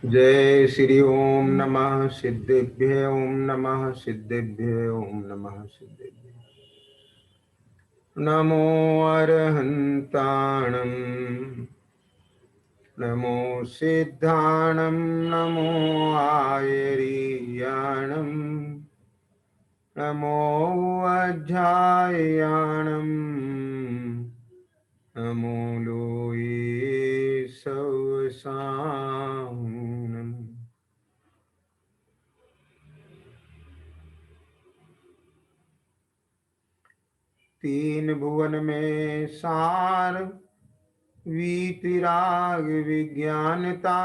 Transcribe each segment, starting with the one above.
जय श्री ओम नमः सिद्धेभ्य ओम नमः सिद्धेभ्य ओम नमः सिद्धेभ्य। नमो अरहन्ताणं नमो सिद्धाणं नमो आयर्याणं नमो अध्यायाणं नमो लोये सवसानम्। तीन भुवन में सार वीतराग विज्ञानता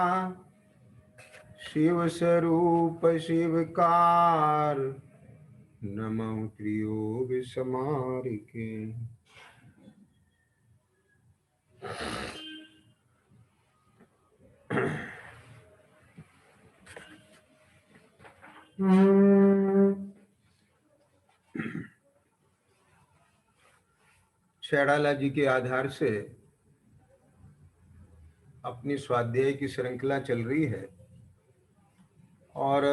शिव स्वरूप शिवकार नमः त्रियोग समारिके। छैड़ाला जी के आधार से अपनी स्वाध्याय की श्रृंखला चल रही है और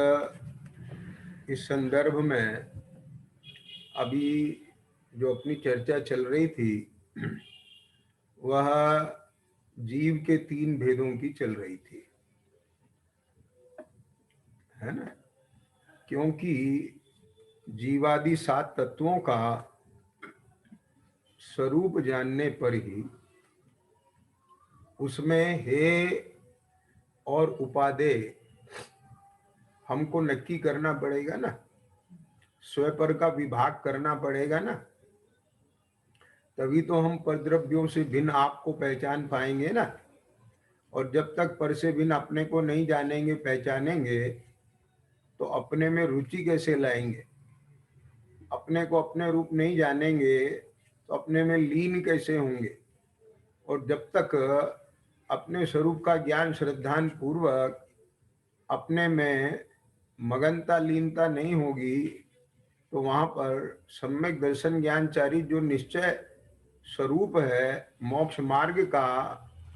इस संदर्भ में अभी जो अपनी चर्चा चल रही थी वह जीव के तीन भेदों की चल रही थी, है ना। क्योंकि जीवादि सात तत्वों का स्वरूप जानने पर ही उसमें हे और उपादेय हमको नक्की करना पड़ेगा ना, स्वपर का विभाग करना पड़ेगा ना, तभी तो हम परद्रव्यों से भिन्न आपको पहचान पाएंगे ना। और जब तक पर से भिन्न अपने को नहीं जानेंगे पहचानेंगे तो अपने में रुचि कैसे लाएंगे। अपने को अपने रूप नहीं जानेंगे तो अपने में लीन कैसे होंगे। और जब तक अपने स्वरूप का ज्ञान श्रद्धान पूर्वक अपने में मगनता लीनता नहीं होगी तो वहां पर सम्यक दर्शन ज्ञानचारी जो निश्चय स्वरूप है मोक्ष मार्ग का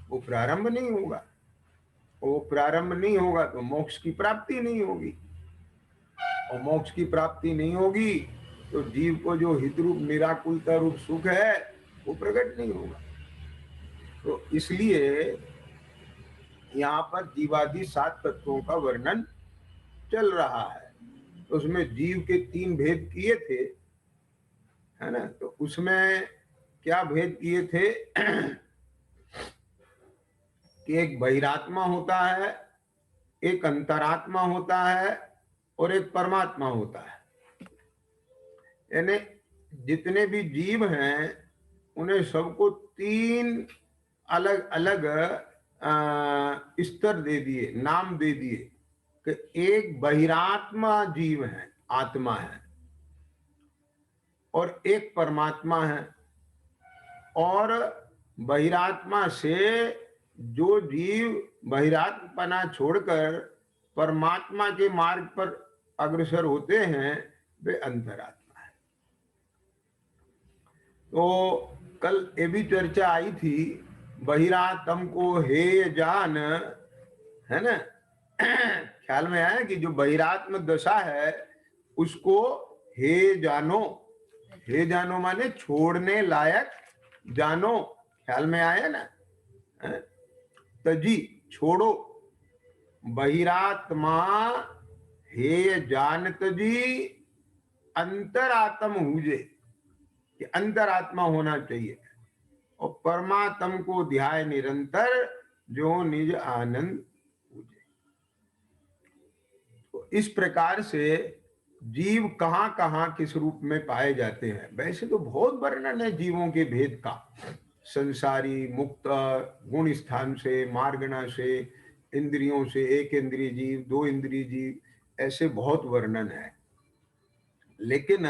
वो प्रारंभ नहीं होगा। वो प्रारंभ नहीं होगा तो मोक्ष की प्राप्ति नहीं होगी, और मोक्ष की प्राप्ति नहीं होगी तो जीव को जो हित रूप निराकुलता रूप सुख है वो प्रकट नहीं होगा। तो इसलिए यहाँ पर जीवादि सात तत्वों का वर्णन चल रहा है। तो उसमें जीव के तीन भेद किए थे, है ना। तो उसमें क्या भेद किए थे कि एक बहिरात्मा होता है, एक अंतरात्मा होता है और एक परमात्मा होता है। यानी जितने भी जीव हैं उन्हें सबको तीन अलग अलग स्तर दे दिए, नाम दे दिए कि एक बहिरात्मा जीव है, आत्मा है, और एक परमात्मा है। और बहिरात्मा से जो जीव बहिरात्मपना छोड़कर परमात्मा के मार्ग पर अग्रसर होते हैं वे अंतरात्मा है। तो कल ये भी चर्चा आई थी, बहिरात्म को हे जान, है ना। ख्याल में आया कि जो बहिरात्म दशा है उसको हे जानो। हे जानो माने छोड़ने लायक जानो। ख्याल में आया ना। तजी छोड़ो, बहिरात्मा हे जान तजी अंतरात्म हुजे, कि अंतरात्मा होना चाहिए। और परमात्म को ध्याय निरंतर जो निज आनंद हुजे। तो इस प्रकार से जीव कहाँ कहाँ किस रूप में पाए जाते हैं। वैसे तो बहुत वर्णन है जीवों के भेद का, संसारी, मुक्त, गुण स्थान से, मार्गणा से, इंद्रियों से, एक इंद्रिय जीव, दो इंद्रिय जीव, ऐसे बहुत वर्णन है। लेकिन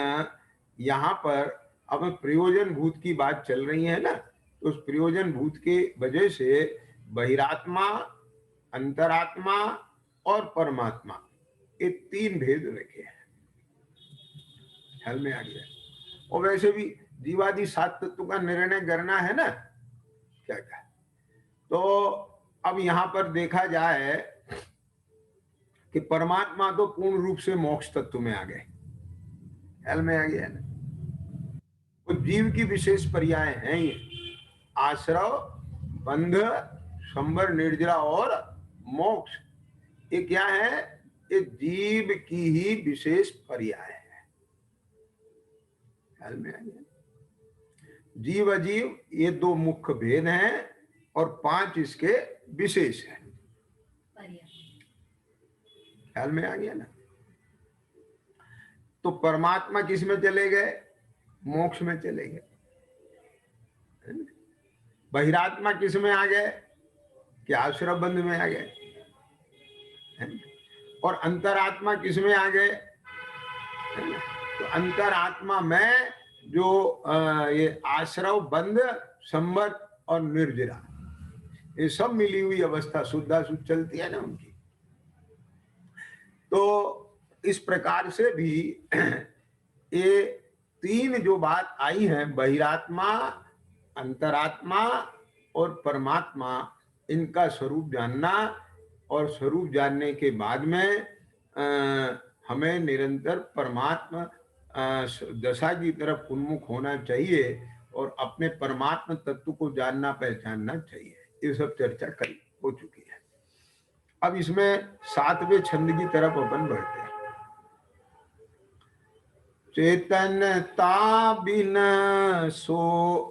यहाँ पर अब प्रयोजन भूत की बात चल रही है ना, तो उस प्रयोजन भूत के वजह से बहिरात्मा, अंतरात्मा और परमात्मा, ये तीन भेद रखे हैं। ख्याल में आ गया। और वैसे भी जीवादि सात तत्व का निर्णय करना है ना, क्या क्या। तो अब यहाँ पर देखा जाए कि परमात्मा तो पूर्ण रूप से मोक्ष तत्व में आ गए, ख्याल में आ गया ना। तो जीव की विशेष पर्याय हैं ये, आश्रव, बंध, संबर, निर्जरा और मोक्ष। ये क्या है? ये जीव की ही विशेष पर्याय है, ख्याल में आ गया। जीव अजीव ये दो मुख्य भेद हैं और 5 इसके विशेष हैं, ख्याल में आ गया ना। तो परमात्मा किस में चले गए? मोक्ष में चले गए। बहिरात्मा किस में आ गए? कि आश्रव बंध में आ गए। और अंतरात्मा किस में आ गए? तो अंतरात्मा में जो ये आश्रव, बंध, संबर और निर्जरा, ये सब मिली हुई अवस्था शुद्धा शुद्ध चलती है ना उनकी। तो इस प्रकार से भी ये 3 जो बात आई है, बहिरात्मा, अंतरात्मा और परमात्मा, इनका स्वरूप जानना और स्वरूप जानने के बाद में हमें निरंतर परमात्मा दशा की तरफ उन्मुख होना चाहिए और अपने परमात्मा तत्व को जानना पहचानना चाहिए। ये सब चर्चा कल हो चुकी है। अब इसमें 7वें छंद की तरफ अपन बढ़ते हैं। चेतनता बिन सो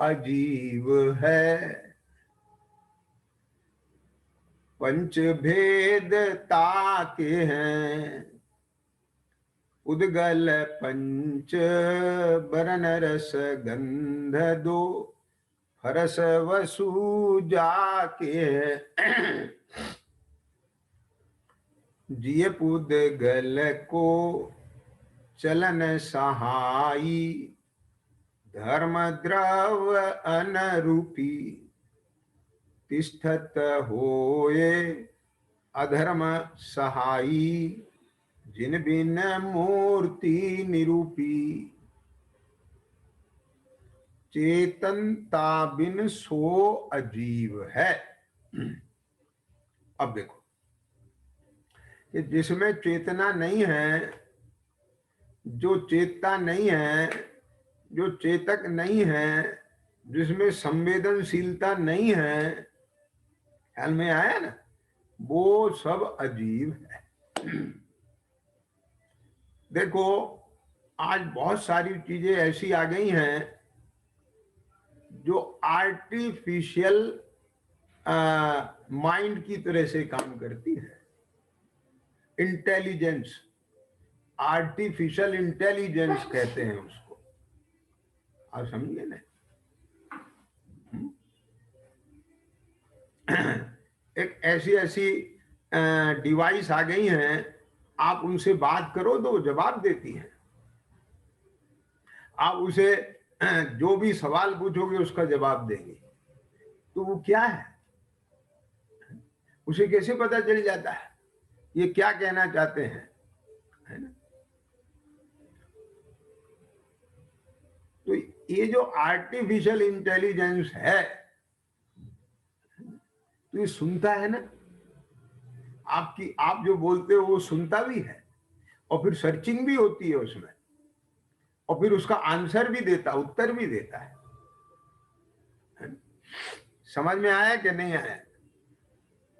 अजीव है, पंच भेदता के हैं, उद्गल पंच बरन रस गंध दो, फरस वसु जाके है, जिय पुद्गल को चलन सहाई, धर्म द्रव अनरूपी, तिष्ठत होए अधर्म सहाई, जिन बिन मूर्ति निरूपी, चेतनता बिन सो अजीव है। अब देखो कि जिसमें चेतना नहीं है, जो चेतता नहीं है, जो चेतक नहीं है, जिसमें संवेदनशीलता नहीं है, ख्याल में आया ना, वो सब अजीब है। देखो आज बहुत सारी चीजें ऐसी आ गई हैं जो आर्टिफिशियल माइंड की तरह से काम करती है। इंटेलिजेंस, आर्टिफिशियल इंटेलिजेंस कहते हैं उसको, आप समझिए ना। एक ऐसी ऐसी डिवाइस आ गई हैं, आप उनसे बात करो तो वो जवाब देती हैं। आप उसे जो भी सवाल पूछोगे उसका जवाब देंगे। तो वो क्या है, उसे कैसे पता चल जाता है ये क्या कहना चाहते हैं, है ना। तो ये जो आर्टिफिशियल इंटेलिजेंस है, तो ये सुनता है ना, आपकी आप जो बोलते हो वो सुनता भी है, और फिर सर्चिंग भी होती है उसमें, और फिर उसका आंसर भी देता, उत्तर भी देता है। समझ में आया कि नहीं आया?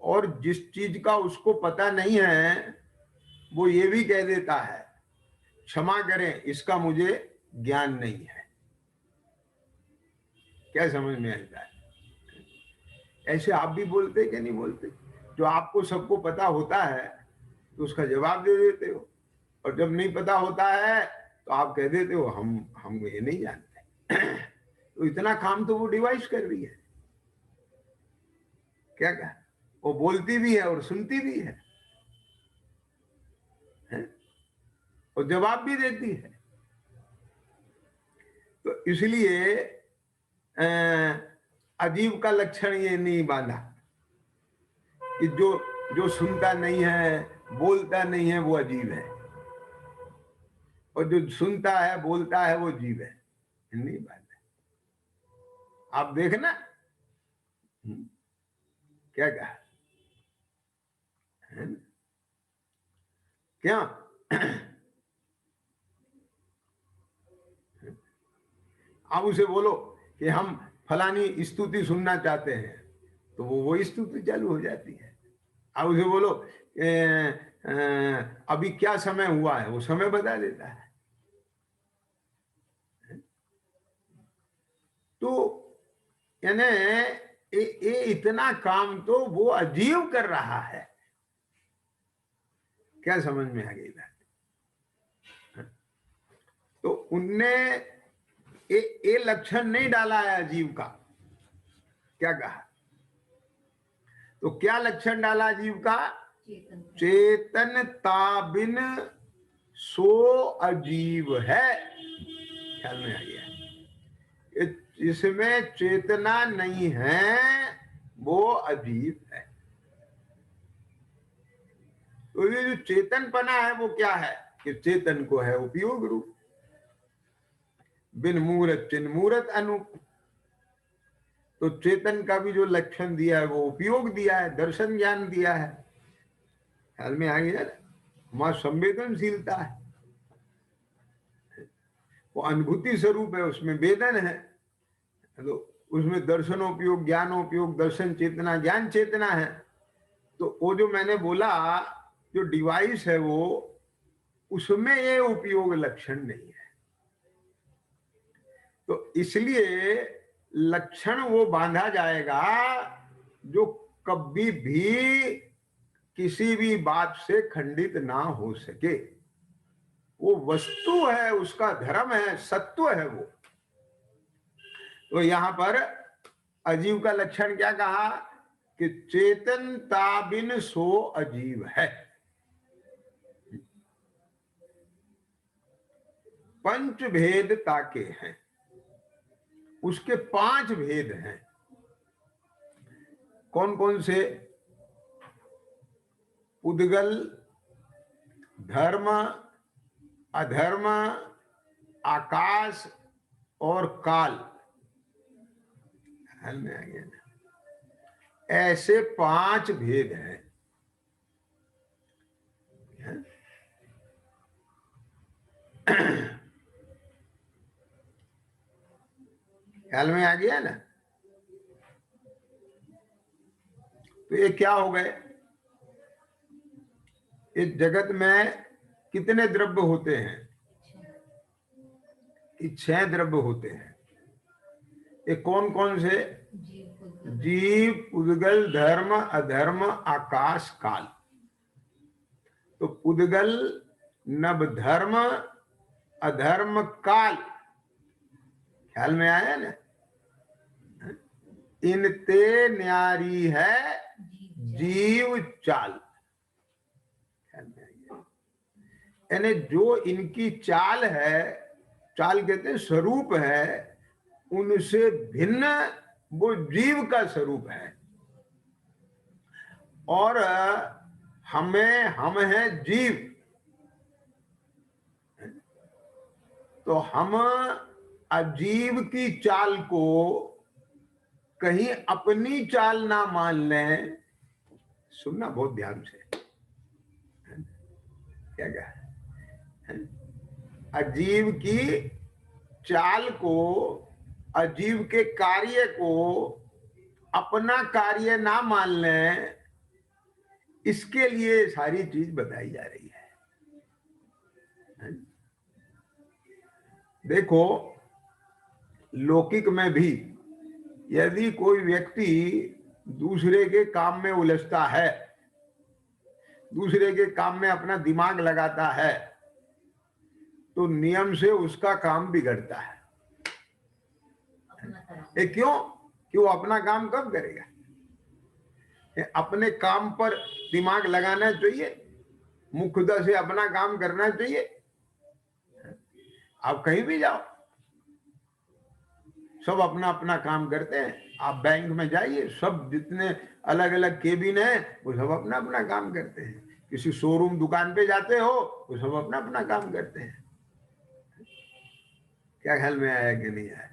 और जिस चीज का उसको पता नहीं है वो ये भी कह देता है, क्षमा करें इसका मुझे ज्ञान नहीं है। क्या समझ में आता है? ऐसे आप भी बोलते कि नहीं बोलते? जो आपको सबको पता होता है तो उसका जवाब दे देते हो, और जब नहीं पता होता है तो आप कह देते हो हम ये नहीं जानते। तो इतना काम तो वो डिवाइस कर रही है। क्या क्या वो बोलती भी है और सुनती भी है, और जवाब भी देती है। तो इसलिए अजीब का लक्षण ये नहीं बांधा कि जो सुनता नहीं है, बोलता नहीं है, वो अजीब है, और जो सुनता है, बोलता है, वो जीव है। नहीं बात है। आप देखना क्या कहा है? क्या? आप उसे बोलो कि हम फलानी स्तुति सुनना चाहते हैं, तो वो स्तुति चालू हो जाती है। आप उसे बोलो अभी क्या समय हुआ है, वो समय बता देता है। तो यानी ये इतना काम तो वो अजीब कर रहा है। क्या समझ में आ गई बात? तो उनने ये लक्षण नहीं डाला है अजीब का। क्या कहा? तो क्या लक्षण डाला अजीब का? चेतनता बिन सो अजीब है। ख्याल में आ गया? जिसमें चेतना नहीं है वो अजीब है। तो ये जो चेतनपना है वो क्या है? कि चेतन को है उपयोग रूप, बिन मूरत चिन्ह मूरत अनूप। तो चेतन का भी जो लक्षण दिया है वो उपयोग दिया है, दर्शन ज्ञान दिया है। ख्याल में आ गया ना? हमारा संवेदनशीलता है, वो अनुभूति स्वरूप है, उसमें वेदन है। तो उसमें दर्शनोपयोग ज्ञानोपयोग, दर्शन चेतना ज्ञान चेतना है। तो वो जो मैंने बोला जो डिवाइस है वो, उसमें ये उपयोग लक्षण नहीं है। तो इसलिए लक्षण वो बांधा जाएगा जो कभी भी किसी भी बात से खंडित ना हो सके। वो वस्तु है, उसका धर्म है, सत्व है वो। तो यहां पर अजीव का लक्षण क्या कहा? कि चेतनता बिन सो अजीव है। पंच भेद ताके हैं, उसके 5 भेद हैं। कौन कौन से? उद्गल, धर्म, अधर्म, आकाश और काल। ख्याल में आ गया ना? ऐसे 5 भेद हैं। ख्याल में आ गया ना? तो ये क्या हो गए? इस जगत में कितने द्रव्य होते हैं? 6 द्रव्य होते हैं। ये कौन कौन से? जीव, उद्गल, धर्म, अधर्म, आकाश, काल। तो उद्गल, नव धर्म, अधर्म, काल। ख्याल में आया ना? इनते न्यारी है जीव चाल। ख्याल में आया? यानी जो इनकी चाल है, चाल कहते हैं स्वरूप है, उनसे भिन्न वो जीव का स्वरूप है। और हम हैं जीव। तो हम अजीव की चाल को कहीं अपनी चाल ना मान लें। सुनना बहुत ध्यान से। क्या कहा? अजीव की चाल को, अजीव के कार्य को अपना कार्य ना मान लें, इसके लिए सारी चीज बताई जा रही है। देखो, लौकिक में भी यदि कोई व्यक्ति दूसरे के काम में उलझता है, दूसरे के काम में अपना दिमाग लगाता है, तो नियम से उसका काम बिगड़ता है। ये क्यों? कि वो अपना काम कब करेगा? अपने काम पर दिमाग लगाना चाहिए, मुख्यतः से अपना काम करना चाहिए। आप कहीं भी जाओ, सब अपना अपना काम करते हैं। आप बैंक में जाइए, सब जितने अलग अलग केबिन है वो सब अपना अपना काम करते हैं। किसी शोरूम दुकान पे जाते हो, वो सब अपना अपना काम करते हैं। क्या ख्याल में आया कि नहीं आया?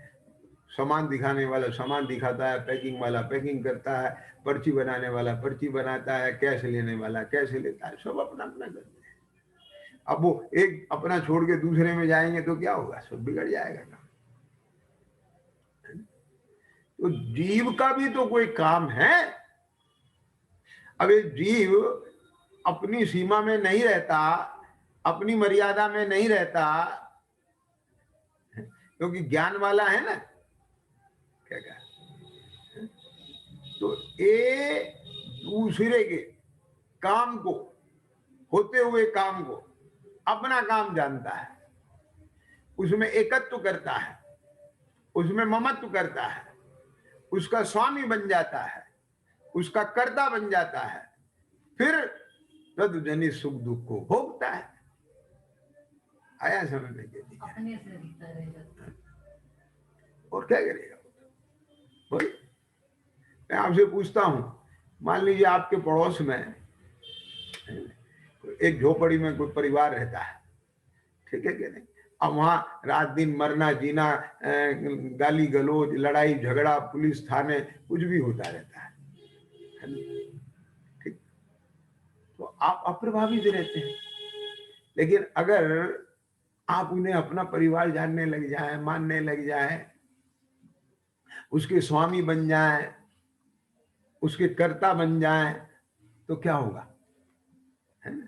सामान दिखाने वाला सामान दिखाता है, पैकिंग वाला पैकिंग करता है, पर्ची बनाने वाला पर्ची बनाता है, कैश लेने वाला कैश लेता है, सब अपना अपना करते हैं। अब वो एक अपना छोड़ के दूसरे में जाएंगे तो क्या होगा, सब बिगड़ जाएगा काम। तो जीव का भी तो कोई काम है। अब एक जीव अपनी सीमा में नहीं रहता, अपनी मर्यादा में नहीं रहता, क्योंकि ज्ञान वाला है ना, क्या कहा, तो ये दूसरे के काम को, होते हुए काम को अपना काम जानता है, उसमें एकत्व करता है, उसमें ममत्व करता है, उसका स्वामी बन जाता है, उसका कर्ता बन जाता है, फिर तद्जनित सुख दुख को भोगता है। आया समझ में के लिए? और क्या करेगा भाई? मैं आपसे पूछता हूं, मान लीजिए आपके पड़ोस में एक झोपड़ी में कोई परिवार रहता है, ठीक है कि नहीं? अब वहां रात दिन मरना जीना, गाली गलौज, लड़ाई झगड़ा, पुलिस थाने, कुछ भी होता रहता है, ठीक? तो आप अप्रभावित रहते हैं। लेकिन अगर आप उन्हें अपना परिवार जानने लग जाए, मानने लग जाए, उसके स्वामी बन जाए, उसके कर्ता बन जाए, तो क्या होगा, है ना?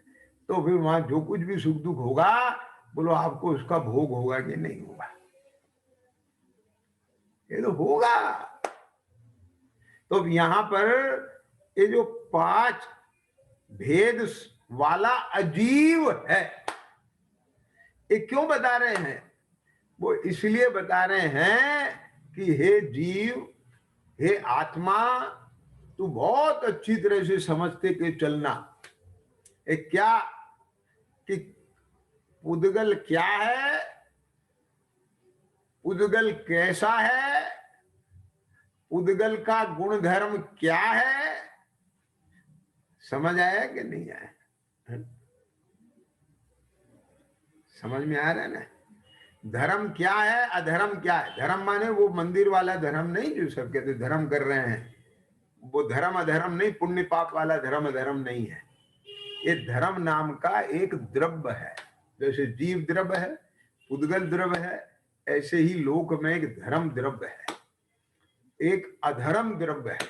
तो फिर वहां जो कुछ भी सुख दुख होगा, बोलो आपको उसका भोग होगा कि नहीं होगा? ये तो होगा। तो यहां पर ये जो 5 भेद वाला अजीव है, ये क्यों बता रहे हैं? वो इसलिए बता रहे हैं कि हे जीव, हे आत्मा, तू बहुत अच्छी तरह से समझते के चलना। एक क्या कि उद्गल क्या है, उद्गल कैसा है, उद्गल का गुण धर्म क्या है, समझ आया कि नहीं आया? समझ में आ रहा है ना? धर्म क्या है, अधर्म क्या है? धर्म माने वो मंदिर वाला धर्म नहीं जो सब कहते धर्म कर रहे हैं, वो धर्म अधर्म नहीं, पुण्य पाप वाला धर्म अधर्म नहीं है। ये धर्म नाम का एक द्रव्य है। जैसे जीव द्रव्य है, उद्गल द्रव्य है, ऐसे ही लोक में एक धर्म द्रव्य है, एक अधर्म द्रव्य है।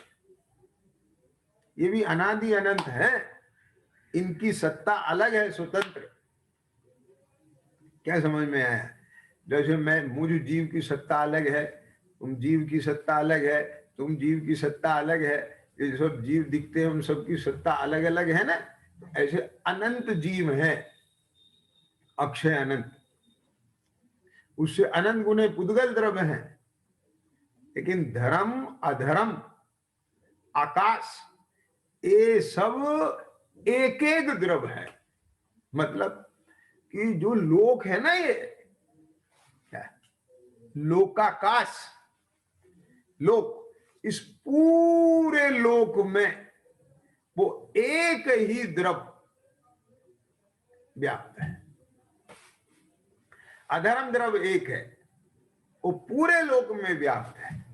ये भी अनादि अनंत है, इनकी सत्ता अलग है, स्वतंत्र। क्या समझ में आया? जैसे मैं, मुझ जीव की सत्ता अलग है, तुम जीव की सत्ता अलग है, तुम जीव की सत्ता अलग है, ये सब जीव दिखते हैं, उन सबकी सत्ता अलग अलग है ना। ऐसे अनंत जीव है, अक्षय अनंत, उससे अनंत गुने पुद्गल द्रव्य है। लेकिन धर्म अधर्म आकाश ये सब एक एक द्रव्य है। मतलब कि जो लोक है ना, ये क्या, लोकाकाश, लोक, इस पूरे लोक में वो एक ही द्रव्य व्याप्त है। अधर्म द्रव्य एक है, वो पूरे लोक में व्याप्त है।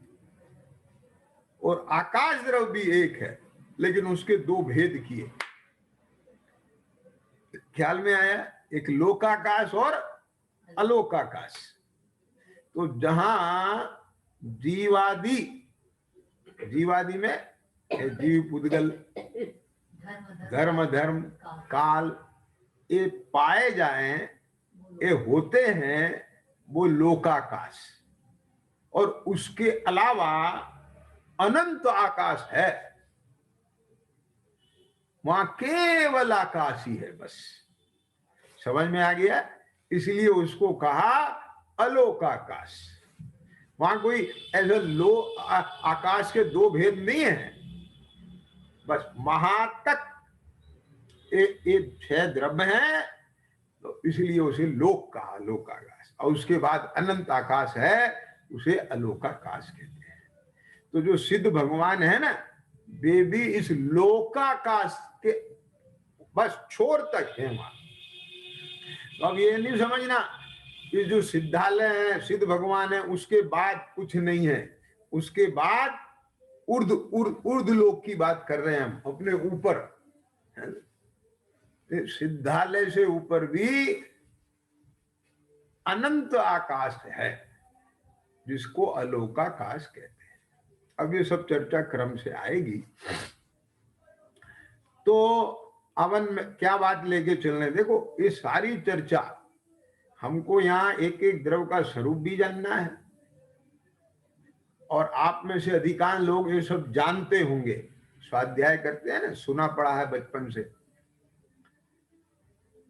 और आकाश द्रव्य भी एक है, लेकिन उसके 2 भेद किए। ख्याल में आया? एक लोकाकाश और अलोकाकाश। तो जहां जीवादि में जीव पुद्गल धर्म धर्म काल ये पाए जाएं, ये होते हैं, वो लोकाकाश। और उसके अलावा अनंत आकाश है, वहां केवल आकाश ही है बस। समझ में आ गया? इसलिए उसको कहा अलोकाकाश। वहां कोई ऐसा आकाश के 2 भेद नहीं है, बस महातक एक 6 द्रव्य है, तो इसलिए उसे लोक कहा, लोकाकाश। और उसके बाद अनंत आकाश है, उसे अलोकाकाश कहते हैं। तो जो सिद्ध भगवान है ना, वे भी इस लोकाकाश के बस छोर तक है वहां। तो अब ये नहीं समझना कि जो सिद्धालय है, सिद्ध भगवान है, उसके बाद कुछ नहीं है। उसके बाद उर्ध लोक की बात कर रहे हैं हम, अपने ऊपर। सिद्धालय से ऊपर भी अनंत आकाश है, जिसको अलोकाकाश कहते हैं। अब ये सब चर्चा क्रम से आएगी। तो अवन में क्या बात लेके चलने, देखो ये सारी चर्चा हमको यहाँ एक एक द्रव का स्वरूप भी जानना है, और आप में से अधिकांश लोग ये सब जानते होंगे, स्वाध्याय करते हैं ना, सुना पड़ा है बचपन से।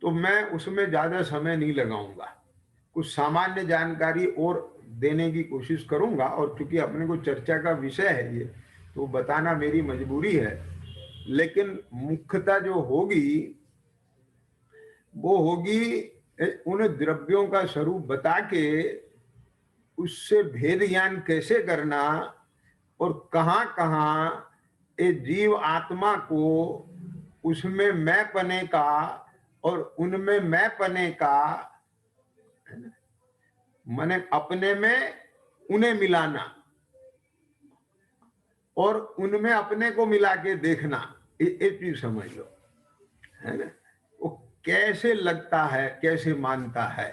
तो मैं उसमें ज्यादा समय नहीं लगाऊंगा, कुछ सामान्य जानकारी और देने की कोशिश करूंगा। और चूंकि अपने को चर्चा का विषय है ये, तो बताना मेरी मजबूरी है। लेकिन मुख्यता जो होगी वो होगी उन द्रव्यों का स्वरूप बता के उससे भेद ज्ञान कैसे करना, और कहाँ कहाँ ये जीव आत्मा को उसमें मैं पने का और उनमें मैं पने का, माने अपने में उन्हें मिलाना और उनमें अपने को मिला के देखना, ये चीज समझ लो, है ना। वो कैसे लगता है, कैसे मानता है,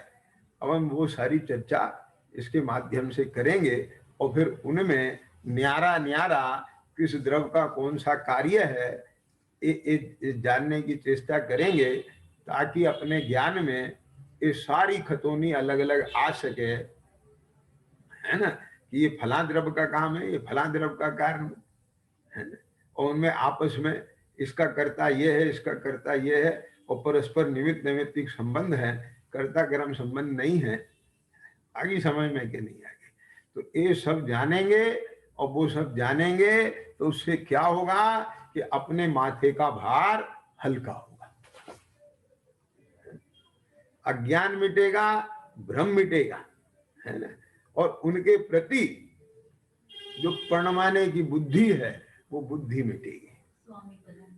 अब हम वो सारी चर्चा इसके माध्यम से करेंगे। और फिर उनमें न्यारा न्यारा किस द्रव का कौन सा कार्य है ये जानने की चेष्टा करेंगे, ताकि अपने ज्ञान में ये सारी खतौनी अलग अलग आ सके, है ना, कि ये फला द्रव का काम है, ये फला द्रव का कारण है ना। और उनमें आपस में इसका कर्ता ये है, इसका कर्ता ये है, और परस्पर निमित्त नैमित्तिक संबंध है, कर्ता कर्म संबंध नहीं है। आगे समझ में कि नहीं आगे, तो ये सब जानेंगे। और वो सब जानेंगे तो उससे क्या होगा कि अपने माथे का भार हल्का होगा, अज्ञान मिटेगा, भ्रम मिटेगा, है ना। और उनके प्रति जो प्रणमाने की बुद्धि है वो बुद्धि मिटेगी,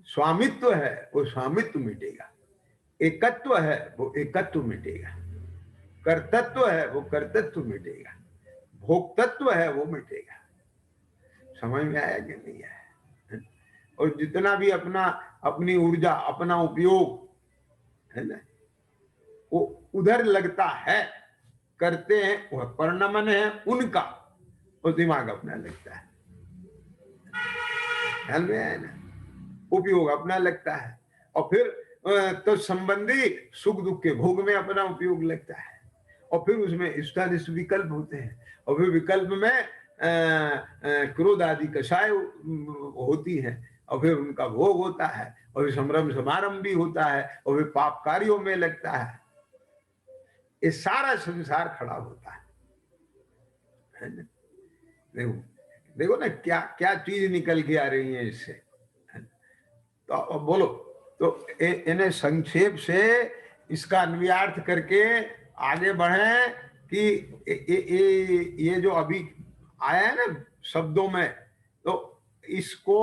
स्वामित्व है वो स्वामित्व मिटेगा, एकत्व है वो एकत्व मिटेगा, कर्तृत्व है वो कर्तृत्व मिटेगा, भोक्तत्व है वो मिटेगा। समझ में आया कि नहीं आया। और जितना भी अपना अपनी ऊर्जा अपना उपयोग है ना वो उधर लगता है, करते हैं, वह परिणमन है उनका, और दिमाग अपना लगता है, ख्याल में आया ना, उपयोग अपना लगता है। और फिर तो संबंधी सुख दुख के भोग में अपना उपयोग लगता है। और फिर उसमें इष्टादिष्ट विकल्प होते हैं, और फिर विकल्प में क्रोध आदि कषाय होती है, और फिर उनका भोग होता है, और फिर संभ्रम समारंभ भी होता है, और फिर पाप कार्यों में लगता है। ये सारा संसार खड़ा होता है ना। देखो देखो ना क्या क्या चीज निकल के आ रही है इससे। तो अब बोलो, तो इन्हें संक्षेप से इसका अन्वयार्थ करके आगे बढ़े कि ये जो अभी आया है ना शब्दों में, तो इसको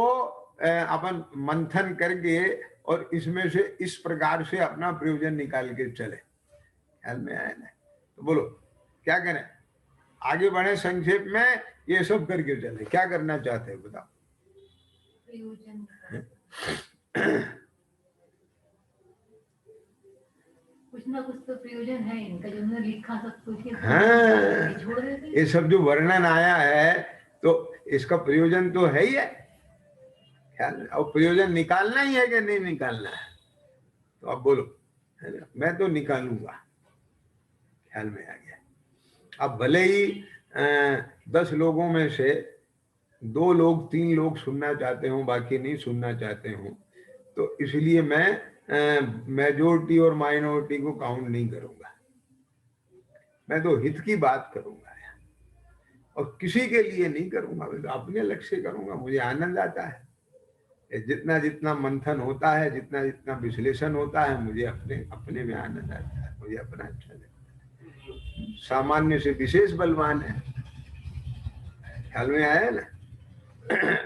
अपन मंथन करके और इसमें से इस प्रकार से अपना प्रयोजन निकाल के चले। ख्याल में आया ना। तो बोलो क्या करें, आगे बढ़े संक्षेप में, ये सब करके चले, क्या करना चाहते हैं बताओ। कुछ ना कुछ तो प्रयोजन है इनका, जो उन्होंने लिखा सब कुछ। हाँ, ये सब जो वर्णन आया है तो इसका प्रयोजन तो है ही है, ख्याल। और प्रयोजन निकालना ही है कि नहीं निकालना है, तो अब बोलो, है ना, मैं तो निकालूंगा, ख्याल में आ गया। अब भले ही 10 लोगों में से 2 लोग 3 लोग सुनना चाहते हो, बाकी नहीं सुनना चाहते हो, तो इसलिए मैं मेजोरिटी और माइनॉरिटी को काउंट नहीं करूंगा। मैं तो हित की बात करूंगा और किसी के लिए नहीं करूंगा, मैं तो अपने लक्ष्य से करूंगा। मुझे आनंद आता है, जितना जितना मंथन होता है, जितना जितना विश्लेषण होता है, मुझे अपने अपने में आनंद आता है, मुझे अपना अच्छा लगता है। सामान्य से विशेष बलवान है, ख्याल में आया ना।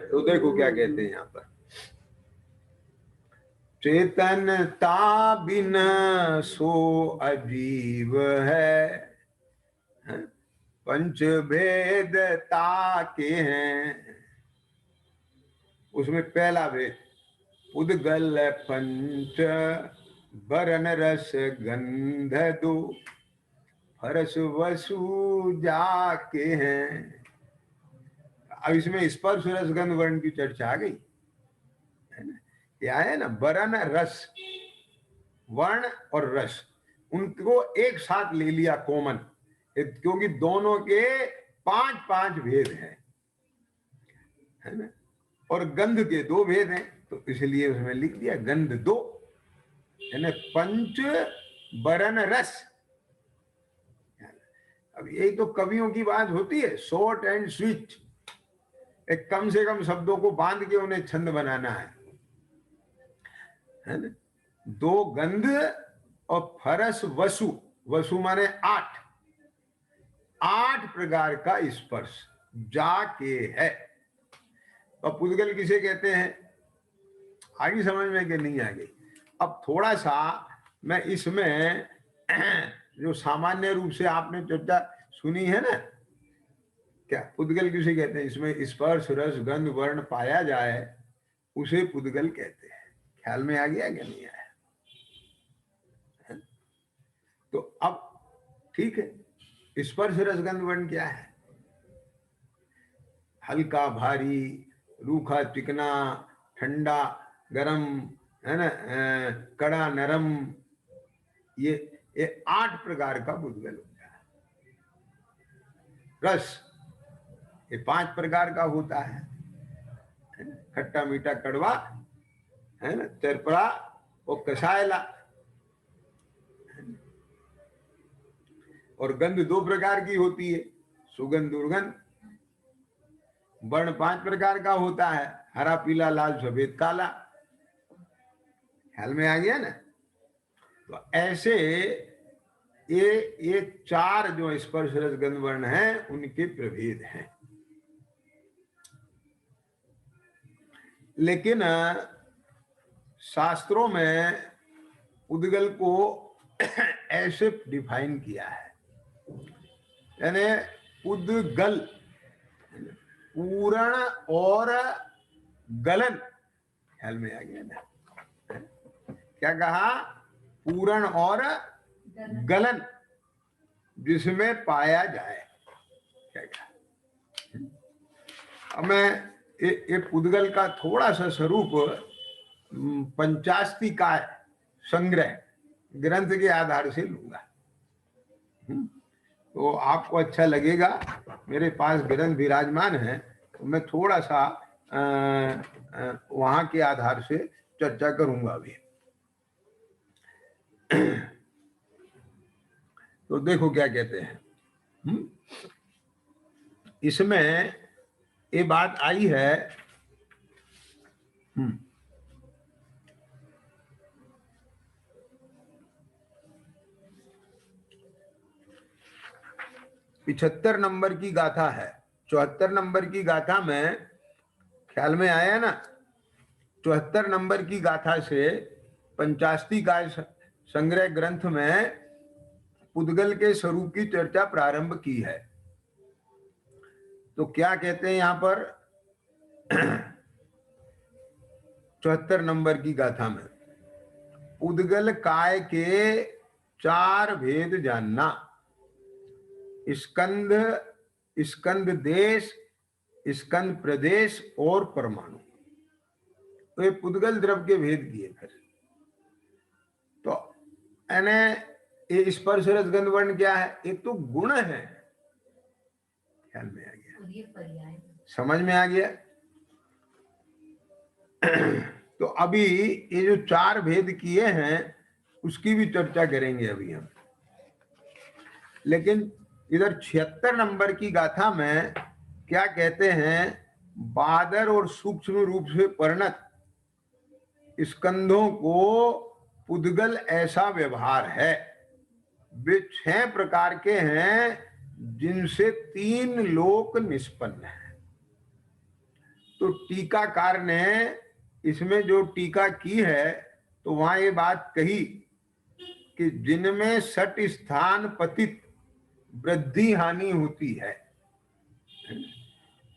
तो देखो क्या कहते हैं यहाँ पर, चेतनता बिन सो अजीव है, पंच भेदता के हैं। उसमें पहला भेद उद्गल पंच बरन रस गंध दो फरस वसु जाके हैं। अब इसमें स्पर्श रस गंध वर्ण की चर्चा आ गई है ना। क्या है ना, बरन रस, वर्ण और रस, उनको एक साथ ले लिया कॉमन, क्योंकि दोनों के 5-5 भेद हैं, है ना, और गंध के 2 भेद हैं, तो इसलिए उसमें लिख दिया गंध 2, है ना, पंच बरन रस। अब यही तो कवियों की बात होती है, शॉर्ट एंड स्वीट, एक कम से कम शब्दों को बांध के उन्हें छंद बनाना है ना। 2 गंध और फरस वसु, वसु माने 8 प्रकार का स्पर्श जाके है। तो पुद्गल किसे कहते हैं, आगे समझ में कि नहीं आ गई। अब थोड़ा सा मैं इसमें जो सामान्य रूप से आपने चर्चा सुनी है ना, क्या पुद्गल किसे कहते हैं, इसमें स्पर्श रस गंध वर्ण पाया जाए उसे पुद्गल कहते हैं। ख्याल में आ गया कि नहीं आया? तो अब ठीक है, स्पर्श रस गंध वर्ण क्या है? हल्का भारी, रूखा चिकना, ठंडा गरम, है ना, कड़ा नरम, ये 8 प्रकार का पुद्गल होता है। रस ये 5 प्रकार का होता है, खट्टा मीठा कड़वा, है ना, चरपड़ा और कसायला। और गंध 2 प्रकार की होती है, सुगंध दुर्गंध। वर्ण 5 प्रकार का होता है, हरा पीला लाल सफेद काला। ख्याल में आ गया ना। तो ऐसे ये 4 जो स्पर्श रस गंध वर्ण हैं उनके प्रभेद हैं। लेकिन शास्त्रों में पुद्गल को ऐसे डिफाइन किया है, यानी पुद्गल पूरण और गलन। ख्याल में आ गया ना, क्या कहा, पूरण और गलन जिसमें पाया जाए, क्या कहा। अब मैं ये पुद्गल का थोड़ा सा स्वरूप पंचास्ती का संग्रह ग्रंथ के आधार से लूंगा, तो आपको अच्छा लगेगा। मेरे पास ग्रंथ विराजमान है, तो मैं थोड़ा सा वहां के आधार से चर्चा करूंगा अभी। तो देखो क्या कहते हैं, इसमें ये बात आई है, 75 नंबर की गाथा है। 74 नंबर की गाथा में, ख्याल में आया ना, 74 नंबर की गाथा से पंचास्ती का संग्रह ग्रंथ में पुद्गल के स्वरूप की चर्चा प्रारंभ की है। तो क्या कहते हैं यहां पर 74 नंबर की गाथा में, पुद्गल काय के 4 भेद जानना, स्कंद, स्कंद देश, स्कंद प्रदेश और परमाणु। तो ये पुद्गल द्रव के भेद किए। फिर तो यानी ये स्पर्श रस गंध वर्ण क्या है, एक तो गुण है। ख्याल में आ गया, समझ में आ गया। तो अभी ये जो 4 भेद किए हैं उसकी भी चर्चा करेंगे अभी हम। लेकिन इधर 76 नंबर की गाथा में क्या कहते हैं, बादर और सूक्ष्म रूप से परिणत स्कंधों को पुद्गल ऐसा व्यवहार है, वे 6 प्रकार के हैं जिनसे 3 लोक निष्पन्न है। तो टीकाकार ने इसमें जो टीका की है, तो वहां ये बात कही कि जिनमें सट स्थान पतित वृद्धि हानि होती है,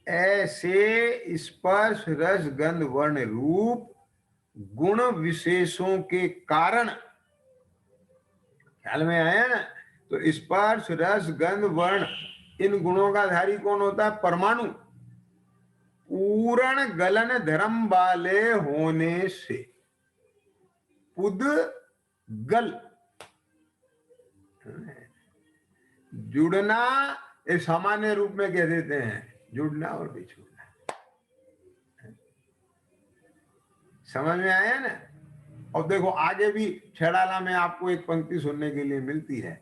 ऐसे स्पर्श रस गंध वर्ण रूप गुण विशेषों के कारण ख्याल में आया ना? तो स्पर्श रस गंध वर्ण इन गुणों का धारी कौन होता है? परमाणु। पूर्ण गलन धर्म वाले होने से पुद्गल, जुड़ना एक सामान्य रूप में कह देते हैं, जुड़ना और बिछुड़ना। समझ में आया ना? और देखो आगे भी छड़ाला में आपको एक पंक्ति सुनने के लिए मिलती है,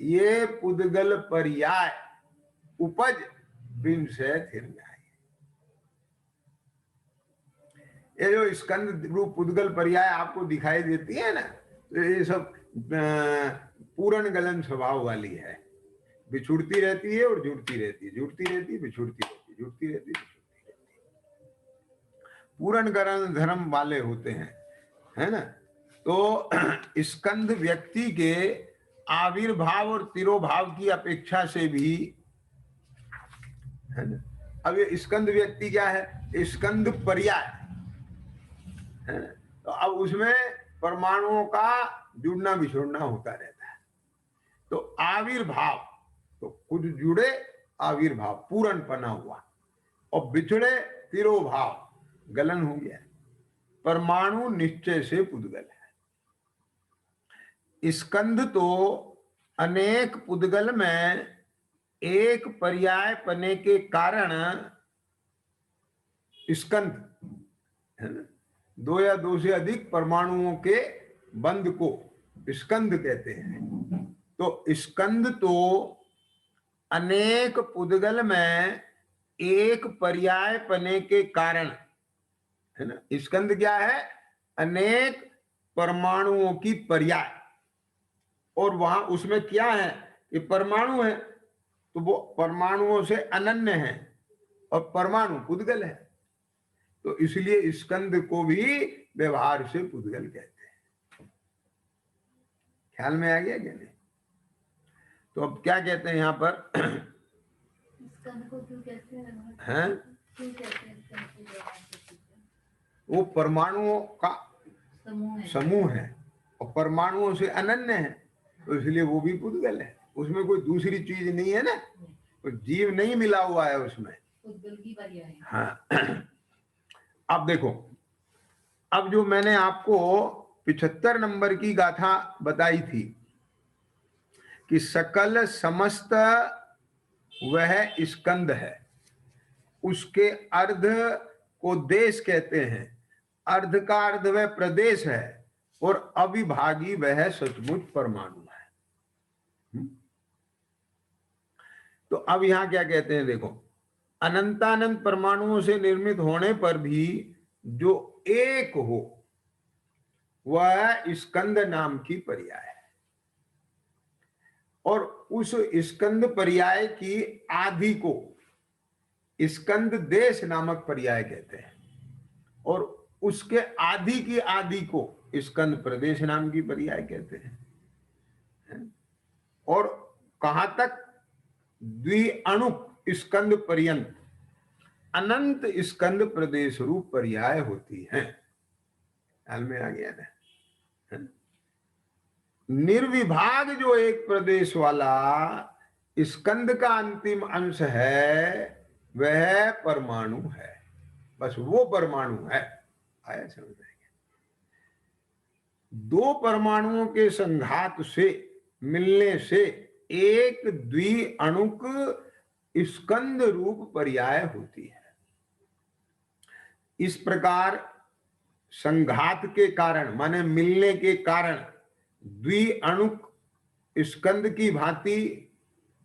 ये पुद्गल पर्याय उपज बिन से थिर जाए। ये जो स्कंद रूप पुद्गल पर्याय आपको दिखाई देती है ना, तो ये सब पूर्ण गलन स्वभाव वाली है, बिछुड़ती रहती है और जुड़ती रहती है, जुड़ती रहती है बिछुड़ती रहती है, जुड़ती रहती है बिछुड़ती रहती है, पूर्ण गलन धर्म वाले होते हैं, है ना? तो स्कंद व्यक्ति के आविर्भाव और तिरोभाव की अपेक्षा से भी, है ना? अब ये स्कंद व्यक्ति क्या है? स्कंद पर्याय है ना? तो अब उसमें परमाणुओं का जुड़ना बिछुड़ना होता रहता है। तो आविर्भाव, तो कुछ जुड़े आविर्भाव पूर्ण पना हुआ, और बिछड़े तिरोभाव गलन हो गया। परमाणु निश्चय से पुद्गल है। स्कंद तो अनेक पुद्गल में एक पर्याय पने के कारण स्कंद, है ना, दो या दो से अधिक परमाणुओं के बंध को स्कंद कहते हैं। तो स्कंद तो अनेक पुद्गल में एक पर्याय पने के कारण, है ना? स्कंद क्या है? अनेक परमाणुओं की पर्याय, और वहां उसमें क्या है? ये परमाणु है, तो वो परमाणुओं से अनन्य है, और परमाणु पुद्गल है, तो इसलिए स्कंद को भी व्यवहार से पुद्गल कहते हैं। ख्याल में आ गया क्या नहीं? तो अब क्या कहते हैं यहाँ पर? स्कंद को क्यों कहते हैं? हैं? क्यों कहते हैं स्कंद को व्यवहार से पुद्गल? वो परमाणुओं का समूह है और परमाणुओं से अनन्य है, तो इसलिए वो भी पुद्गल है। उसमें कोई दूसरी चीज नहीं है ना, कोई जीव नहीं मिला हुआ है उसमें, पुद्गल की पर्याय। हाँ। अब देखो, अब जो मैंने आपको 75 नंबर की गाथा बताई थी कि सकल समस्त वह स्कंद है, उसके अर्ध को देश कहते हैं, अर्ध का अर्ध वह प्रदेश है, और अविभागी वह सचमुच परमाणु है। तो अब यहां क्या कहते हैं? देखो, अनंतानंत परमाणुओं से निर्मित होने पर भी जो एक हो वह स्कंद नाम की पर्याय है, और उस स्कंद पर्याय की आदि को स्कंद देश नामक पर्याय कहते हैं, और उसके आदि की आदि को स्कंद प्रदेश नाम की पर्याय कहते हैं। और कहां तक? द्विअणुक स्कंद पर्यंत अनंत स्कंद प्रदेश रूप पर्याय होती है। हाल में आ गया ना? निर्विभाग जो एक प्रदेश वाला स्कंद का अंतिम अंश है वह परमाणु है, बस वो परमाणु है। आया समझ में? दो परमाणुओं के संघात से मिलने से एक द्विअणुक स्कंद रूप पर्याय होती है। इस प्रकार संघात के कारण, माने मिलने के कारण, द्विअणुक स्कंद की भांति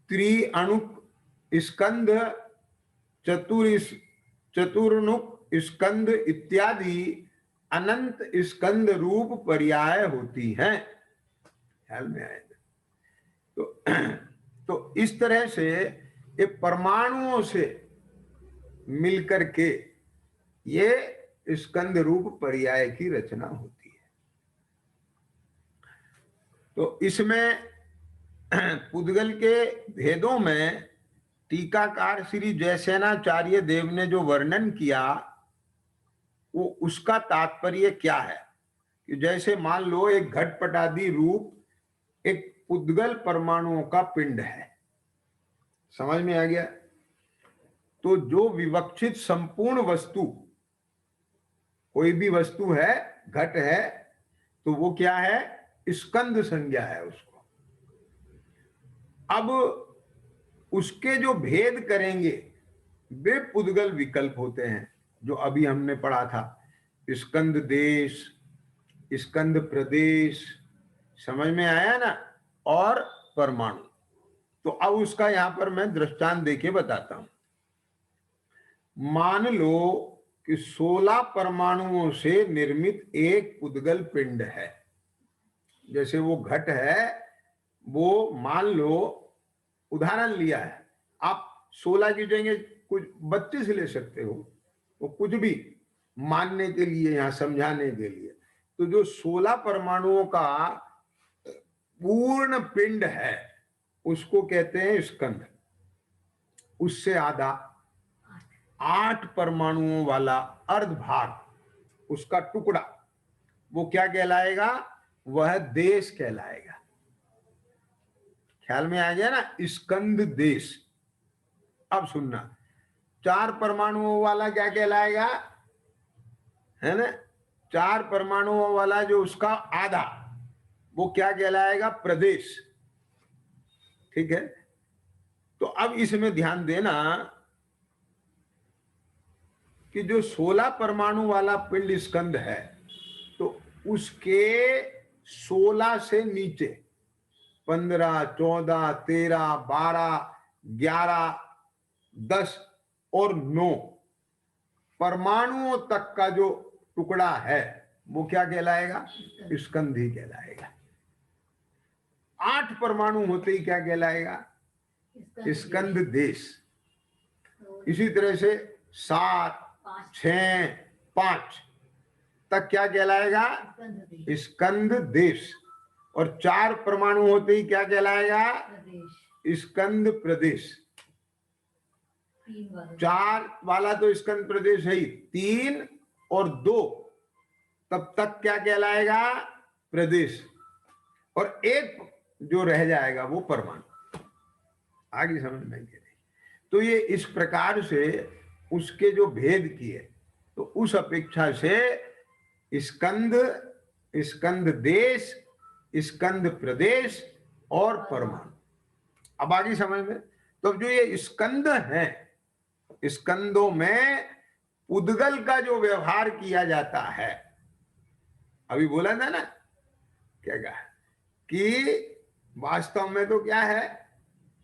त्रिअणुक स्कंद, चतुर्णुक स्कंद इत्यादि अनंत स्कंद रूप पर्याय होती हैं। ख्याल में आए? तो इस तरह से ये परमाणुओं से मिलकर के ये स्कंद रूप पर्याय की रचना होती है। तो इसमें पुद्गल के भेदों में टीकाकार श्री जयसेनाचार्य देव ने जो वर्णन किया वो उसका तात्पर्य क्या है कि जैसे मान लो एक घटपटादी रूप एक उद्गल परमाणुओं का पिंड है। समझ में आ गया? तो जो विवक्षित संपूर्ण वस्तु, कोई भी वस्तु है, घट है, तो वो क्या है? स्कंद संज्ञा है उसको। अब उसके जो भेद करेंगे वे पुद्गल विकल्प होते हैं, जो अभी हमने पढ़ा था। स्कंद देश, स्कंद प्रदेश, समझ में आया ना? और परमाणु। तो अब उसका यहां पर मैं दृष्टांत देके बताता हूं। मान लो कि 16 परमाणुओं से निर्मित एक पुद्गल पिंड है। जैसे वो घट है, वो मान लो, उदाहरण लिया है, आप 16 की जगह कुछ 32 ले सकते हो, वो कुछ भी मानने के लिए, यहां समझाने के लिए। तो जो 16 परमाणुओं का पूर्ण पिंड है उसको कहते हैं स्कंद। उससे आधा 8 परमाणुओं वाला अर्धभाग, उसका टुकड़ा, वो क्या कहलाएगा? वह देश कहलाएगा। ख्याल में आ गया ना? स्कंद देश। अब सुनना, 4 परमाणुओं वाला क्या कहलाएगा? है ना? 4 परमाणुओं वाला जो उसका आधा, वो क्या कहलाएगा? प्रदेश। ठीक है? तो अब इसमें ध्यान देना कि जो 16 परमाणु वाला पिंड स्कंद है, तो उसके 16 से नीचे 15, 14, 13, 12, 11, 10 और 9 परमाणुओं तक का जो टुकड़ा है वो क्या कहलाएगा? स्कंद ही कहलाएगा। 8 परमाणु होते ही क्या कहलाएगा? स्कंद देश। इसी तरह से 7, 6, 5 तक क्या कहलाएगा? स्कंद देश। और 4 परमाणु होते ही क्या कहलाएगा? स्कंद प्रदेश। 4 वाला तो स्कंद प्रदेश है ही, 3 और 2 तब तक क्या कहलाएगा? प्रदेश। और एक जो रह जाएगा वो परमाणु। आगे समझ में नहीं। तो ये इस प्रकार से उसके जो भेद किए, तो उस अपेक्षा से स्कंद, स्कंद देश, स्कंद प्रदेश और परमाणु। अब आगे समझ में। तो जो ये स्कंद है, स्कंदों में उद्गल का जो व्यवहार किया जाता है, अभी बोला था ना, क्या कहा कि वास्तव में तो क्या है?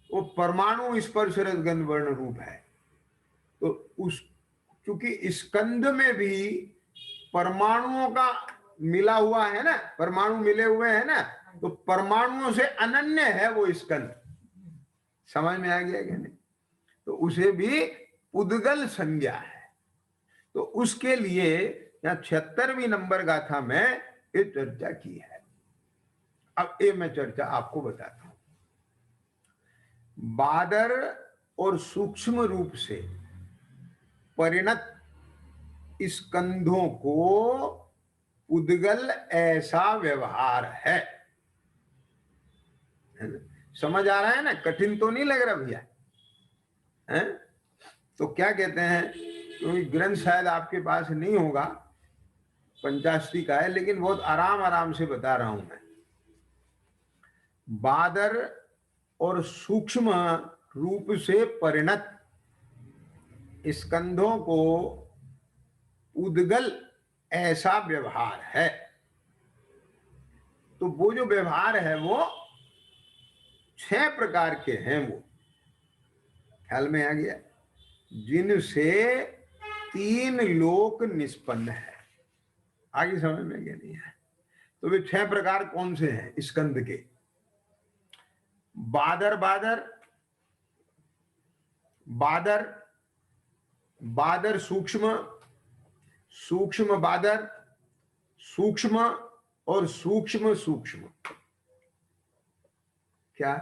वो परमाणु स्पर्श रस गंध वर्ण रूप है। तो उस, क्योंकि स्कंद में भी परमाणुओं का मिला हुआ है ना, परमाणु मिले हुए हैं ना, तो परमाणुओं से अनन्य है वो स्कंद। समझ में आ गया क्या नहीं? तो उसे भी उद्गल संज्ञा है। तो उसके लिए यहाँ 76वीं नंबर गाथा में ये चर्चा की है। अब ये मैं चर्चा आपको बताता हूं। बादर और सूक्ष्म रूप से परिणत स्कंधों को उद्गल ऐसा व्यवहार है। समझ आ रहा है ना? कठिन तो नहीं लग रहा भैया? हैं? तो क्या कहते हैं, क्योंकि ग्रंथ शायद आपके पास नहीं होगा, पंचाशरी का है, लेकिन बहुत आराम आराम से बता रहा हूं मैं। बादर और सूक्ष्म रूप से परिणत स्कंधों को उद्गल ऐसा व्यवहार है। तो वो जो व्यवहार है वो 6 प्रकार के हैं। वो ख्याल में आ गया? जिनसे 3 लोक निष्पन्न है। आगे समझ में क्या नहीं है? तो वे 6 प्रकार कौन से हैं स्कंद के? बादर, बादर, बादर, बादर सूक्ष्म, सूक्ष्म बादर, सूक्ष्म और सूक्ष्म सूक्ष्म। क्या?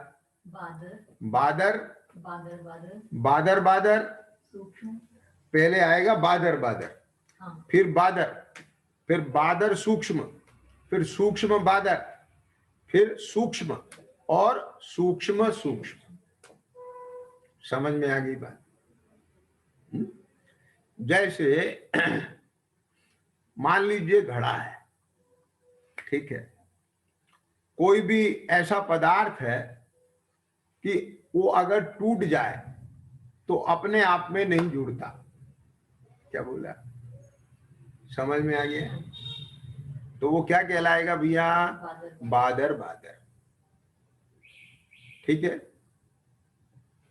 बादर, बादर, बादर, बादर, बादर, बादर, सूक्ष्म, पहले आएगा बादर, बादर, हाँ, फिर बादर, फिर बादर सूक्ष्म, फिर सूक्ष्म बादर, फिर सूक्ष्म और सूक्ष्म सूक्ष्म। समझ में आ गई बात? जैसे मान लीजिए घड़ा है, ठीक है, कोई भी ऐसा पदार्थ है कि वो अगर टूट जाए तो अपने आप में नहीं जुड़ता। क्या बोला? समझ में आ गया? तो वो क्या कहलाएगा भैया? बादर बादर। ठीक है,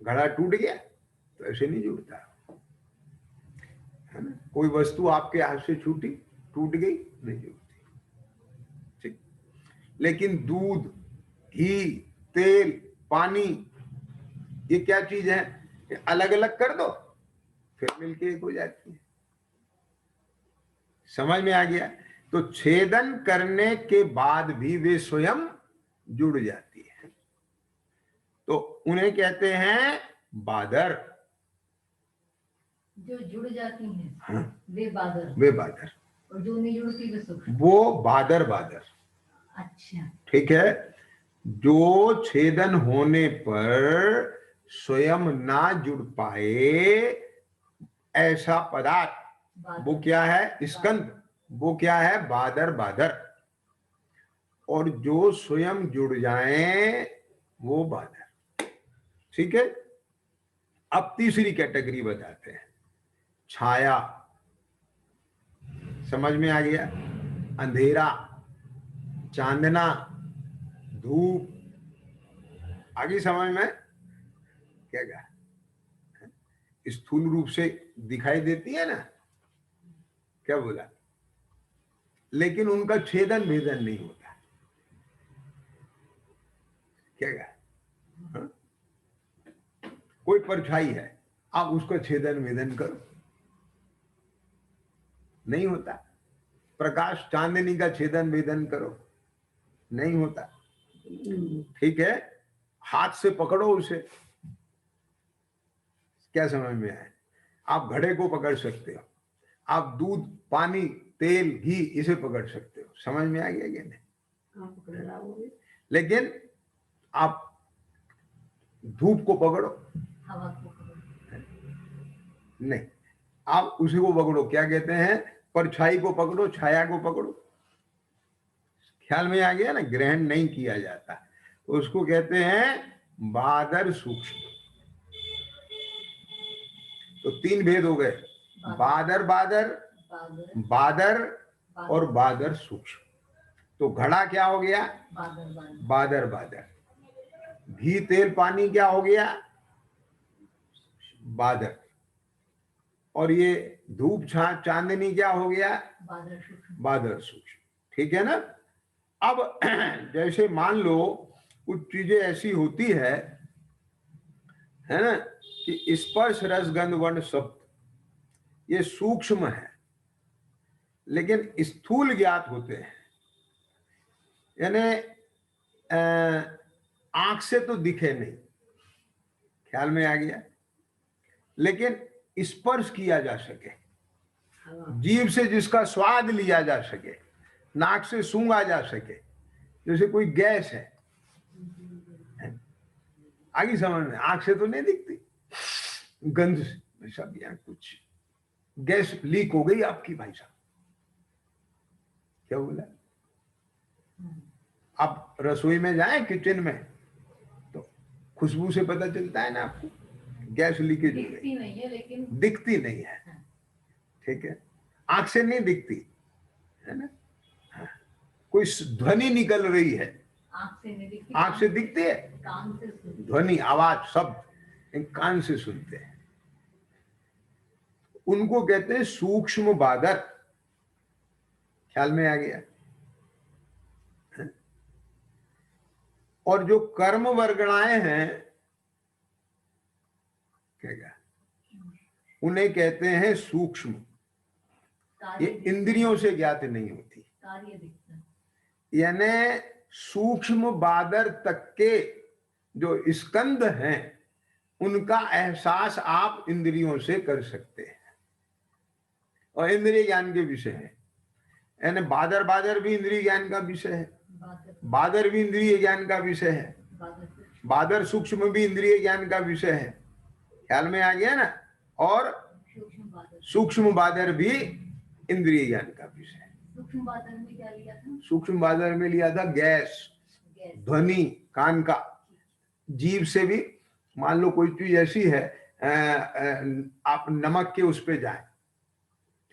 घड़ा टूट गया तो ऐसे नहीं जुड़ता, है ना? कोई वस्तु आपके हाथ से छूटी, टूट गई, नहीं जुड़ती। ठीक। लेकिन दूध, घी, तेल, पानी, ये क्या चीज है? अलग अलग कर दो फिर मिलके एक हो जाती है। समझ में आ गया? तो छेदन करने के बाद भी वे स्वयं जुड़ जाती है, तो उन्हें कहते हैं बादर। जो जुड़ जाती हैं, हाँ, वे बादर। वे बादर। और जो नहीं जुड़ती वे सूक्ष्म। वो बादर बादर। अच्छा, ठीक है। जो छेदन होने पर स्वयं ना जुड़ पाए ऐसा पदार्थ, वो क्या है? स्कंद। वो क्या है? बादर बादर। और जो स्वयं जुड़ जाए वो बादर। ठीक है। अब तीसरी कैटेगरी बताते हैं, छाया। समझ में आ गया? अंधेरा, चांदना, धूप। आगे समझ में क्या कहा? स्थूल रूप से दिखाई देती है ना, क्या बोला? लेकिन उनका छेदन भेदन नहीं होता। क्या कहा? हाँ? कोई परछाई है, आप उसका छेदन भेदन करो, नहीं होता। प्रकाश, चांदनी का छेदन भेदन करो, नहीं होता। ठीक है, हाथ से पकड़ो उसे, क्या समझ में आए? आप घड़े को पकड़ सकते हो, आप दूध, पानी, तेल, घी इसे पकड़ सकते हो। समझ में आ गया क्या? नहीं। लेकिन आप धूप को पकड़ो, हवा को पकड़ो। नहीं, आप उसी को पकड़ो, क्या कहते हैं? परछाई को पकड़ो, छाया को पकड़ो। ख्याल में आ गया ना? ग्रहण नहीं किया जाता, उसको कहते हैं बादर सूक्ष्म। तो तीन भेद हो गए, बादर बादर, बादर और बादर सूक्ष्म। तो घड़ा क्या हो गया? बादर बादर। घी, तेल, पानी क्या हो गया? बादर। और ये धूप, छां, चांदनी क्या हो गया? बादर सूक्ष्म। ठीक है ना? अब जैसे मान लो कुछ चीजें ऐसी होती है ना, कि स्पर्श, रस, गंध, वर्ण, शब्द ये सूक्ष्म है लेकिन स्थूल ज्ञात होते हैं। यानी आंख से तो दिखे नहीं, ख्याल में आ गया, लेकिन स्पर्श किया जा सके, जीभ से जिसका स्वाद लिया जा सके, नाक से सूंघा जा सके। जैसे कोई गैस है, आगे समझ में? आंख से तो नहीं दिखती, गंध से सब, यहाँ कुछ गैस लीक हो गई आपकी, भाई साहब, क्या बोला? आप रसोई में जाएं, किचन में, तो खुशबू से पता चलता है ना आपको गैस लीकेज हो दिखती नहीं है, लेकिन दिखती नहीं है। ठीक है, आंख से नहीं दिखती है ना। हाँ। कोई ध्वनि निकल रही है, आंख से नहीं दिखती, आंख से दिखती है, कान से सुनते। ध्वनि, आवाज, शब्द कान से सुनते हैं। उनको कहते हैं सूक्ष्म बादर। ख्याल में आ गया? और जो कर्म वर्गणाएं हैं, क्या उन्हें कहते हैं सूक्ष्म। ये इंद्रियों से ज्ञात नहीं होती, यानी सूक्ष्म बादर तक के जो स्कंद हैं उनका एहसास आप इंद्रियों से कर सकते हैं, और इंद्रिय ज्ञान के विषय है। यानी बादर बादर भी इंद्रिय ज्ञान का विषय है। बादर भी इंद्रिय ज्ञान का विषय है, बादर सूक्ष्म भी इंद्रिय ज्ञान का विषय है, ख्याल में आ गया ना। और सूक्ष्म बादर भी इंद्रिय ज्ञान का विषय है। सूक्ष्म बादर में क्या लिया था? सूक्ष्म बादर में लिया था गैस, ध्वनि, कान का। जीभ से भी मान लो कोई चीज ऐसी है, आप नमक के उस पे जाए,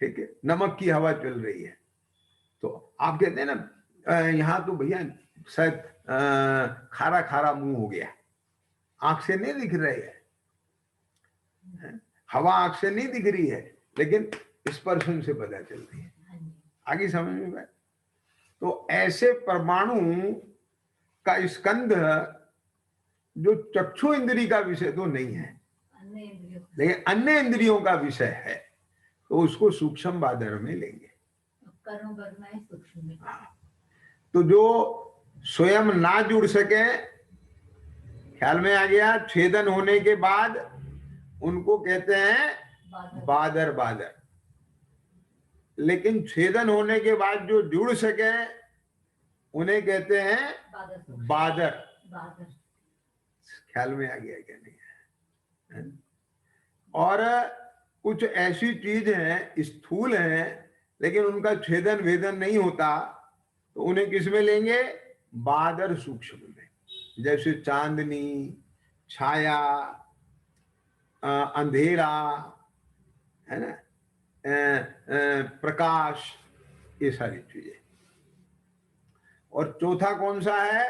ठीक है, नमक की हवा चल रही है, तो आप कहते हैं ना यहाँ तो भैया शायद खारा खारा मुंह हो गया, आंख से नहीं दिख रही है, हवा आंख से नहीं दिख रही है, लेकिन स्पर्शन से पता चल रही है। आगे समझ में आए? तो ऐसे परमाणु का स्कंध जो चक्षु इंद्रिय का विषय तो नहीं है, लेकिन अन्य इंद्रियों का विषय है, तो उसको सूक्ष्म बादर में लेंगे। तो जो स्वयं ना जुड़ सके, ख्याल में आ गया, छेदन होने के बाद उनको कहते हैं बादर बादर, लेकिन छेदन होने के बाद जो जुड़ सके उन्हें कहते हैं बादर। ख्याल में आ गया क्या नहीं? और कुछ ऐसी चीज है, स्थूल है, लेकिन उनका छेदन वेदन नहीं होता, तो उन्हें किस में लेंगे? बादर सूक्ष्म में। जैसे चांदनी, छाया, अंधेरा, है ना, प्रकाश, ये सारी चीजें। और चौथा कौन सा है?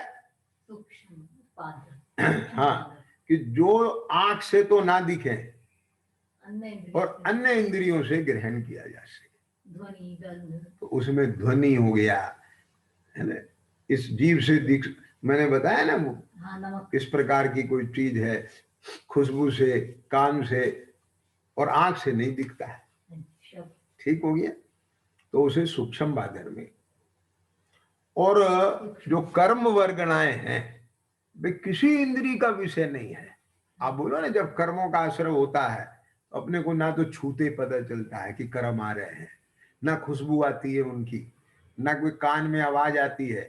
हाँ, कि जो आंख से तो ना दिखे और अन्य इंद्रियों से ग्रहण किया जा सके, तो उसमें ध्वनि हो गया, है ना। इस जीव से दिख, मैंने बताया ना वो किस प्रकार की कोई चीज है, खुशबू से, कान से और आंख से नहीं दिखता है, ठीक हो गया, तो उसे सूक्ष्म बादर में। और जो कर्म वर्गणाएं हैं वे किसी इंद्रिय का विषय नहीं है। आप बोलो ना, जब कर्मों का आश्रय होता है अपने को ना तो छूते पता चलता है कि कर्म आ रहे हैं, ना खुशबू आती है उनकी, ना कोई कान में आवाज आती है।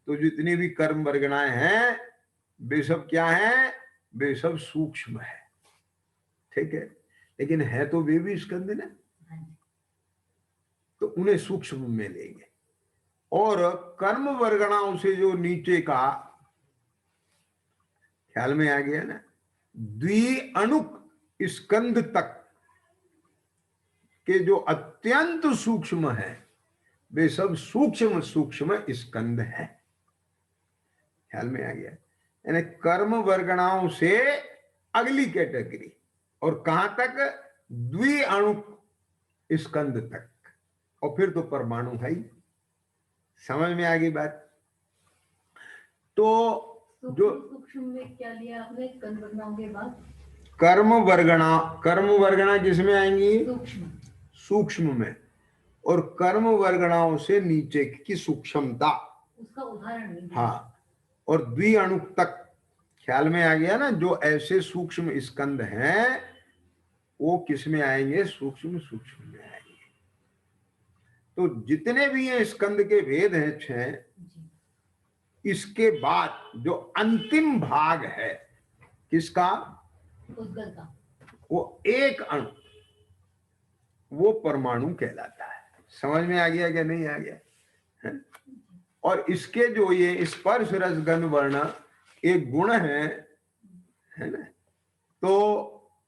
तो जितनी भी कर्म वर्गणाएं हैं वे सब क्या है? वे सब सूक्ष्म है, ठीक है, लेकिन है तो वे भी स्कंद ना, तो उन्हें सूक्ष्म में लेंगे। और कर्म वर्गणाओं से जो नीचे का, ख्याल में आ गया ना, द्विअणुक स्कंद तक के जो अत्यंत सूक्ष्म है वे सब सूक्ष्म सूक्ष्म स्कंद है। ख्याल में आ गया? यानी कर्म वर्गणाओं से अगली कैटेगरी, और कहां तक? द्विअणुक स्कंद तक, और फिर तो परमाणु है ही। समझ में आ गई बात? तो जो सूक्ष्म में क्या लिया आपने कर्म वर्गणाओं के बाद? कर्म वर्गणा किसमें आएंगी? सूक्ष्म, सूक्ष्म में। और कर्म वर्गणाओं से नीचे की सूक्ष्मता, उसका उदाहरण। हाँ, और द्विअणुक तक। ख्याल में आ गया ना? जो ऐसे सूक्ष्म स्कंद हैं वो किस में आएंगे? सूक्ष्म सूक्ष्म में आएंगे। तो जितने भी ये स्कंद के भेद हैं 6, इसके बाद जो अंतिम भाग है किसका? उद्गल का। वो एक अणु, वो परमाणु कहलाता है। समझ में आ गया क्या नहीं आ गया? है? और इसके जो ये स्पर्श रस गंध वर्ण एक गुण है ना, तो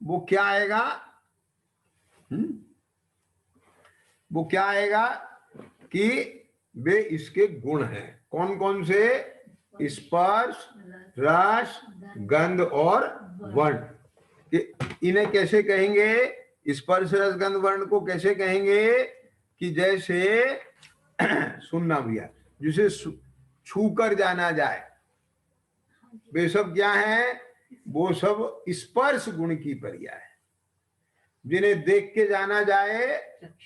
वो क्या आएगा? वो क्या आएगा कि वे इसके गुण हैं। कौन कौन से? स्पर्श, रस, गंध और वर्ण। इन्हें कैसे कहेंगे? स्पर्श रस गंध वर्ण को कैसे कहेंगे? कि जैसे सुनना भैया, जिसे छू कर जाना जाए, वे सब क्या है? वो सब स्पर्श गुण की पर्याय है। जिन्हें देख के जाना जाए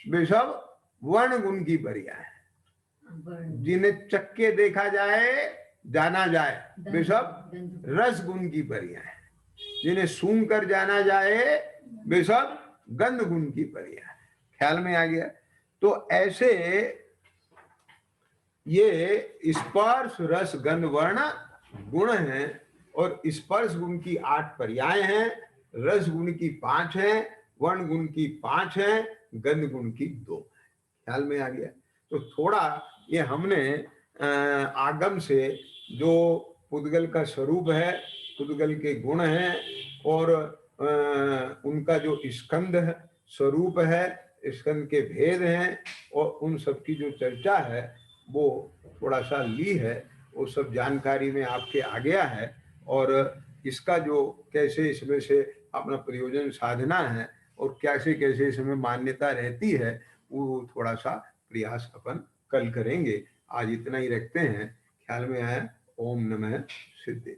वे सब वर्ण गुण की पर्याय है। जिन्हें चक्के देखा जाए, जाना जाए, वे सब रस गुण की पर्याय है। जिन्हें सूंघ कर जाना जाए वे सब गंध गुण की पर्याय है। ख्याल में आ गया? तो ऐसे ये स्पर्श रस गंध वर्ण गुण हैं, और स्पर्श गुण की 8 पर्याय हैं, रस गुण की 5 हैं, वर्ण गुण की 5 हैं, गंध गुण की 2। ख्याल में आ गया? तो थोड़ा ये हमने आगम से जो पुद्गल का स्वरूप है, पुद्गल के गुण हैं, और उनका जो स्कंद है, स्वरूप है, स्कंद के भेद हैं, और उन सब की जो चर्चा है वो थोड़ा सा ली है, वो सब जानकारी में आपके आ गया है। और इसका जो कैसे इसमें से अपना प्रयोजन साधना है और कैसे कैसे इसमें मान्यता रहती है, वो थोड़ा सा प्रयास अपन कल करेंगे। आज इतना ही रखते हैं। ख्याल में आया? ओम नमः सिद्धि।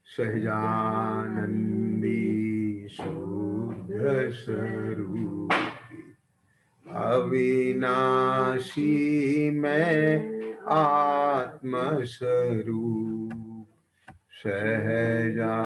सहजानंदी शुद्ध स्वरूप अविनाशी मैं आत्म स्वरूप सहजा